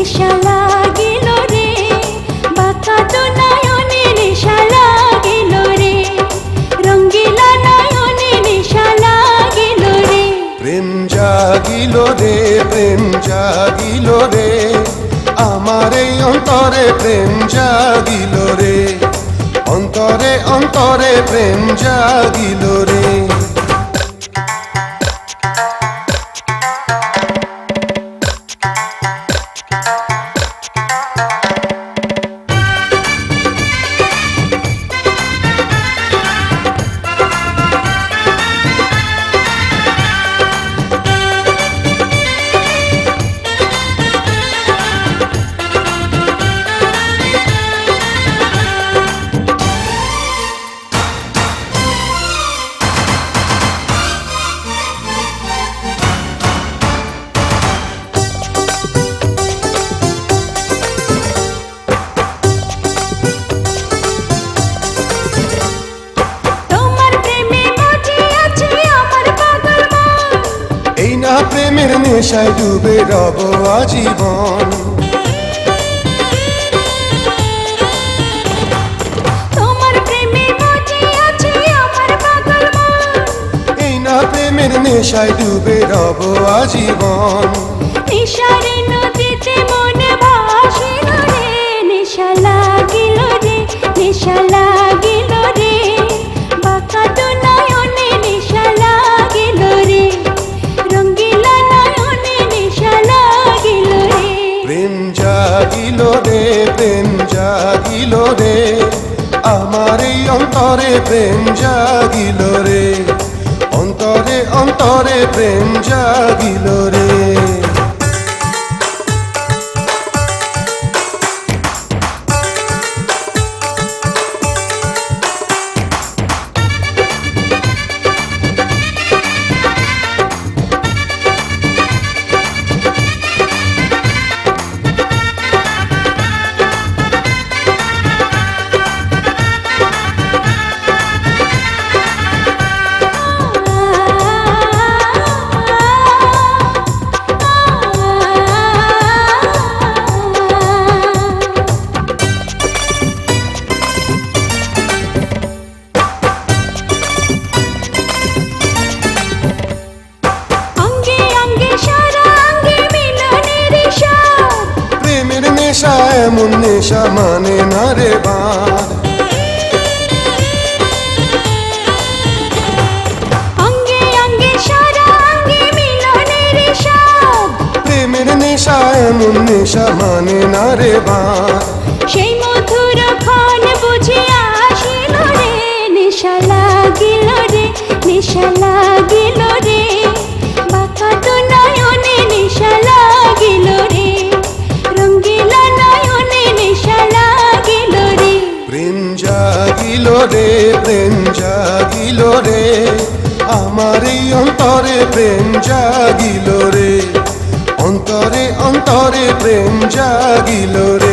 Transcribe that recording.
নেশা লাগিল রে, বাঁকা তো নয়নে নেশা লাগিল রে, রঙ্গিলা নয়নে নেশা লাগিল রে। প্রেম জাগিল রে, প্রেম জাগিল রে, আমার এই অন্তরে প্রেম জাগিল রে, অন্তরে অন্তরে প্রেম জাগিল রে। প্রেমের নেশায় ডুবে রব আজীবন, তোমার প্রেমে মজে আছে আমার পাগল মন। এই না প্রেমের নেশায় ডুবে রব আজীবন। নেশারে নদীতে মন ভাসিল রে, নেশা লাগিল রে, নেশা লাগিল রে, বাঁকা তো নয়নে নেশা লাগিল রে, রঙ্গিলা নয়নে নেশা লাগিল রে। প্রেম জাগিল রে, প্রেম জাগিল রে, আমার এই অন্তরে প্রেম জাগিল রে, অন্তরে অন্তরে প্রেম জাগিল রে। নেশা এমন নেশা মানে না রে বাঁধ, অঙ্গে অঙ্গে সারা অঙ্গে মিলনের স্বাদ। প্রেমের নেশা এমন নেশা মানে না রে বাঁধ, সেই মধুর ক্ষণ বুঝে আসিল রে, নেশা লাগিল রে, নেশা লাগিল রে, বাঁকা তো নয়নে নেশা লাগিল রে, রঙ্গিলা নয়নে নেশা লাগিল রে। প্রেম জাগিল রে, প্রেম জাগিল রে, আমার এই অন্তরে প্রেম জাগিল রে, অন্তরে অন্তরে প্রেম জাগিল রে।